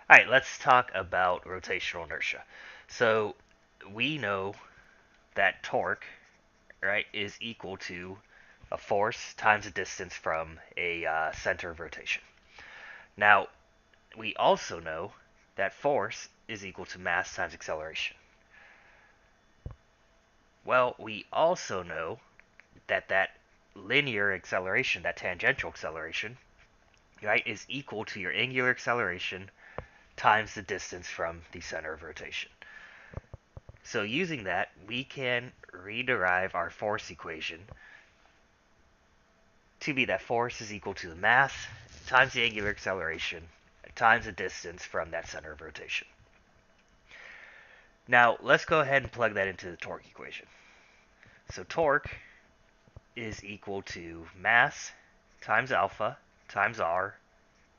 All right, let's talk about rotational inertia. So we know that torque, right, is equal to a force times a distance from a center of rotation. Now, we also know that force is equal to mass times acceleration. Well, we also know that linear acceleration, that tangential acceleration, right, is equal to your angular acceleration times the distance from the center of rotation. So using that, we can rederive our force equation to be that force is equal to the mass times the angular acceleration times the distance from that center of rotation. Now, let's go ahead and plug that into the torque equation. So torque is equal to mass times alpha times r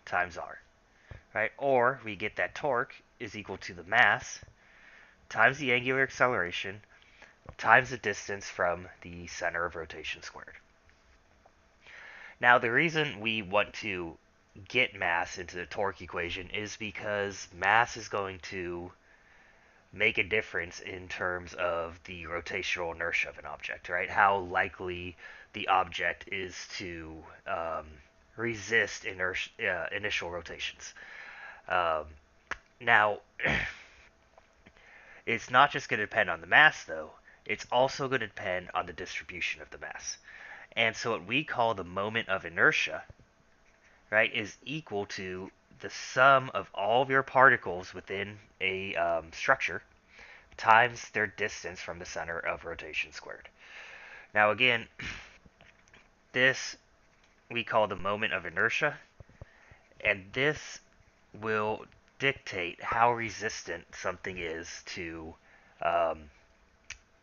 times r, right? Or we get that torque is equal to the mass times the angular acceleration times the distance from the center of rotation squared. Now, the reason we want to get mass into the torque equation is because mass is going to make a difference in terms of the rotational inertia of an object, right? How likely the object is to resist initial rotations. Um, Now, it's not just going to depend on the mass, though. It's also going to depend on the distribution of the mass. And so what we call the moment of inertia, right, is equal to the sum of all of your particles within a structure times their distance from the center of rotation squared. Now again, this we call the moment of inertia, and this will dictate how resistant something is to um,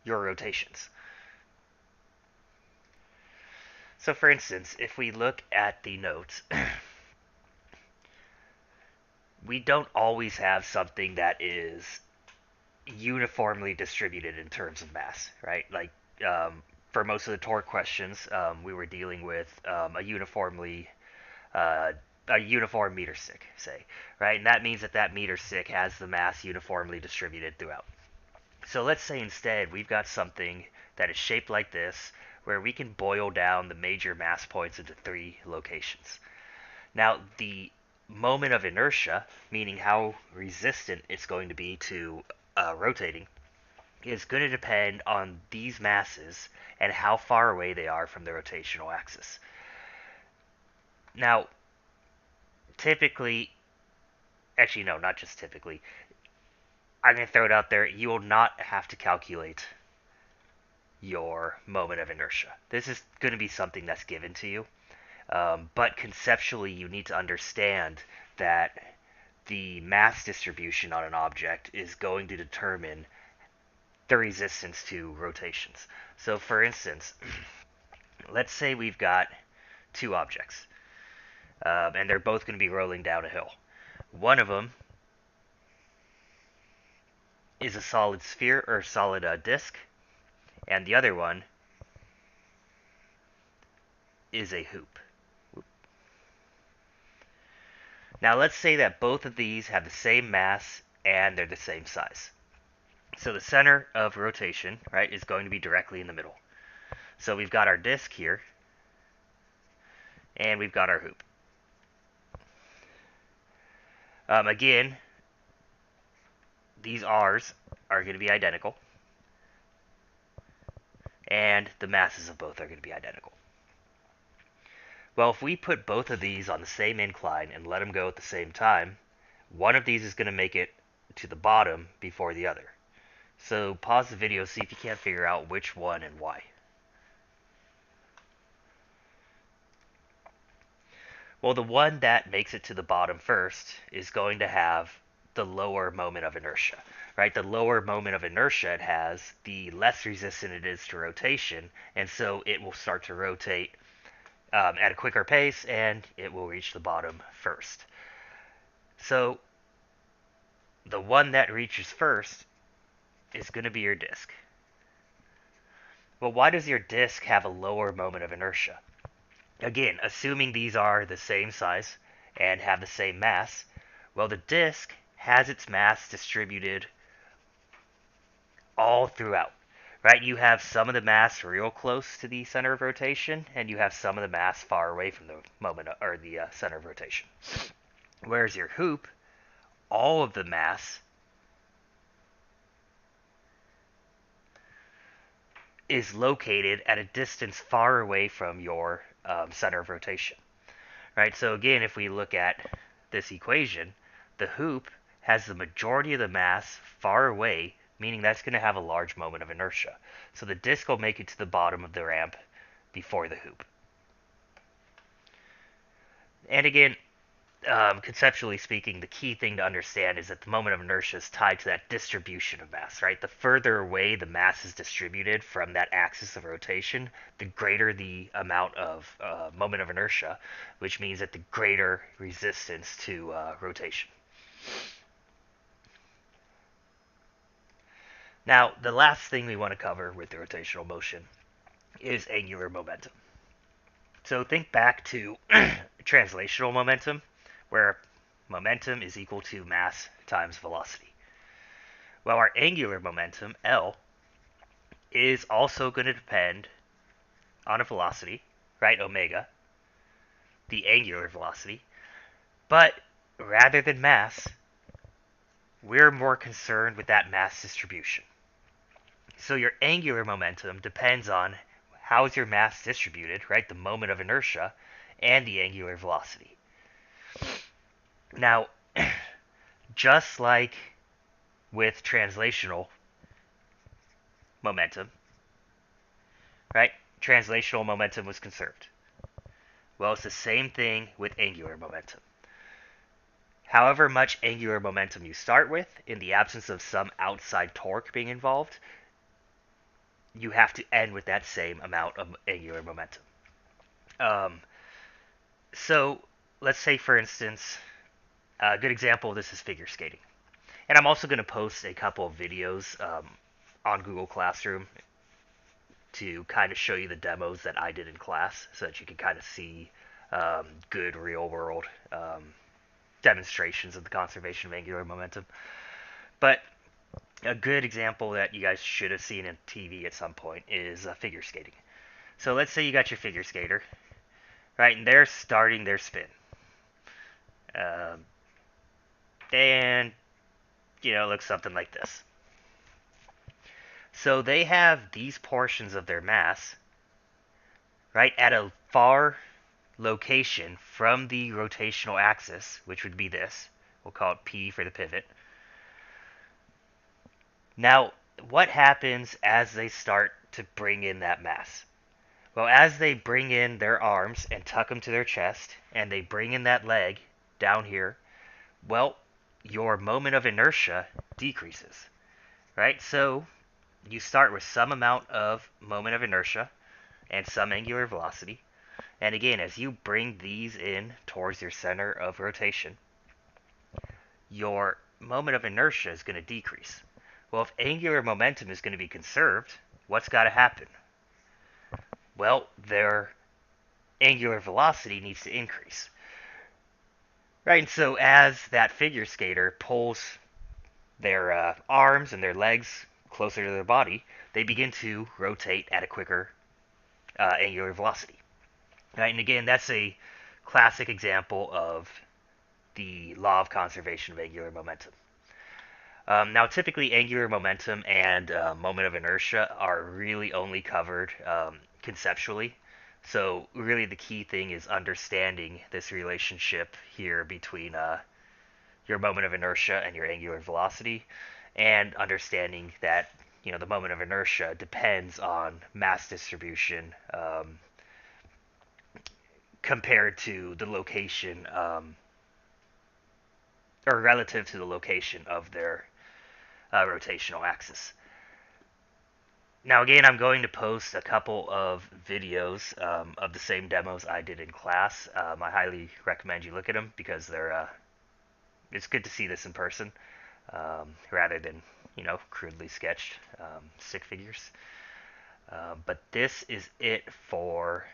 your rotations. So for instance, if we look at the notes, we don't always have something that is uniformly distributed in terms of mass, right? Like for most of the torque questions, we were dealing with uh, a uniform meter stick, say, right? And that means that meter stick has the mass uniformly distributed throughout. So let's say instead we've got something that is shaped like this, where we can boil down the major mass points into three locations. Now, the moment of inertia, meaning how resistant it's going to be to rotating, is going to depend on these masses and how far away they are from the rotational axis. Now, typically, actually, no, not just typically, I'm going to throw it out there, you will not have to calculate your moment of inertia. This is going to be something that's given to you. But conceptually, you need to understand that the mass distribution on an object is going to determine the resistance to rotations. So, for instance, let's say we've got two objects, and they're both going to be rolling down a hill. One of them is a solid sphere or solid disk, and the other one is a hoop. Now, let's say that both of these have the same mass and they're the same size. So the center of rotation, right, is going to be directly in the middle. So we've got our disk here, and we've got our hoop. Again, these R's are going to be identical, and the masses of both are going to be identical. Well, if we put both of these on the same incline and let them go at the same time, one of these is going to make it to the bottom before the other. So pause the video, see if you can't figure out which one and why. Well, the one that makes it to the bottom first is going to have the lower moment of inertia, right? The lower moment of inertia it has, the less resistant it is to rotation, and so it will start to rotate at a quicker pace, and it will reach the bottom first. So the one that reaches first is going to be your disk. Well, why does your disk have a lower moment of inertia? Again, assuming these are the same size and have the same mass, Well, the disk has its mass distributed all throughout, right? You have some of the mass real close to the center of rotation, and you have some of the mass far away from the moment or the center of rotation. Whereas your hoop, all of the mass is located at a distance far away from your center of rotation, right? So again, if we look at this equation, the hoop has the majority of the mass far away, meaning that's going to have a large moment of inertia. So the disk will make it to the bottom of the ramp before the hoop. And again, conceptually speaking, the key thing to understand is that the moment of inertia is tied to that distribution of mass, right? The further away the mass is distributed from that axis of rotation, the greater the amount of moment of inertia, which means that the greater resistance to rotation. Now, the last thing we want to cover with the rotational motion is angular momentum. So think back to translational momentum, where momentum is equal to mass times velocity. Well, our angular momentum, L, is also going to depend on a velocity, right, omega, the angular velocity, but rather than mass, we're more concerned with that mass distribution. So your angular momentum depends on how is your mass distributed, right, the moment of inertia, and the angular velocity. Now, just like with translational momentum, right? Translational momentum was conserved. Well, it's the same thing with angular momentum. However much angular momentum you start with, in the absence of some outside torque being involved, you have to end with that same amount of angular momentum. Um, so let's say, for instance, a good example of this is figure skating. And I'm also going to post a couple of videos on Google Classroom to kind of show you the demos that I did in class so that you can kind of see good real world demonstrations of the conservation of angular momentum. But a good example that you guys should have seen in TV at some point is figure skating. So let's say you got your figure skater, right, and they're starting their spin. And, it looks something like this. So they have these portions of their mass, right, at a far location from the rotational axis, which would be this. We'll call it P for the pivot. Now, what happens as they start to bring in that mass? Well, as they bring in their arms and tuck them to their chest, and they bring in that leg down here, well, your moment of inertia decreases, right? So you start with some amount of moment of inertia and some angular velocity. And again, as you bring these in towards your center of rotation, your moment of inertia is going to decrease. Well, if angular momentum is going to be conserved, what's got to happen? Well, their angular velocity needs to increase. Right, and so as that figure skater pulls their arms and their legs closer to their body, they begin to rotate at a quicker angular velocity. Right, and again, that's a classic example of the law of conservation of angular momentum. Now, typically, angular momentum and moment of inertia are really only covered conceptually. So, really, the key thing is understanding this relationship here between your moment of inertia and your angular velocity, and understanding that the moment of inertia depends on mass distribution compared to the location or relative to the location of their rotational axis. Now, again, I'm going to post a couple of videos of the same demos I did in class. I highly recommend you look at them because it's good to see this in person rather than crudely sketched stick figures. But this is it for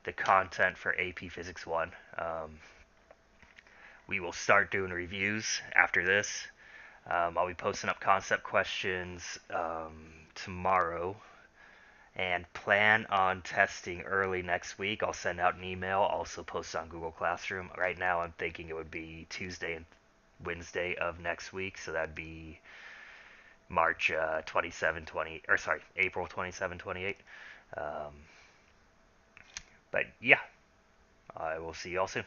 the content for AP Physics 1. We will start doing reviews after this. I'll be posting up concept questions tomorrow and plan on testing early next week. I'll send out an email, also post on Google Classroom. Right now, I'm thinking it would be Tuesday and Wednesday of next week, so that'd be March 27, 20, or sorry, April 27, 28. Um, but yeah, I will see you all soon.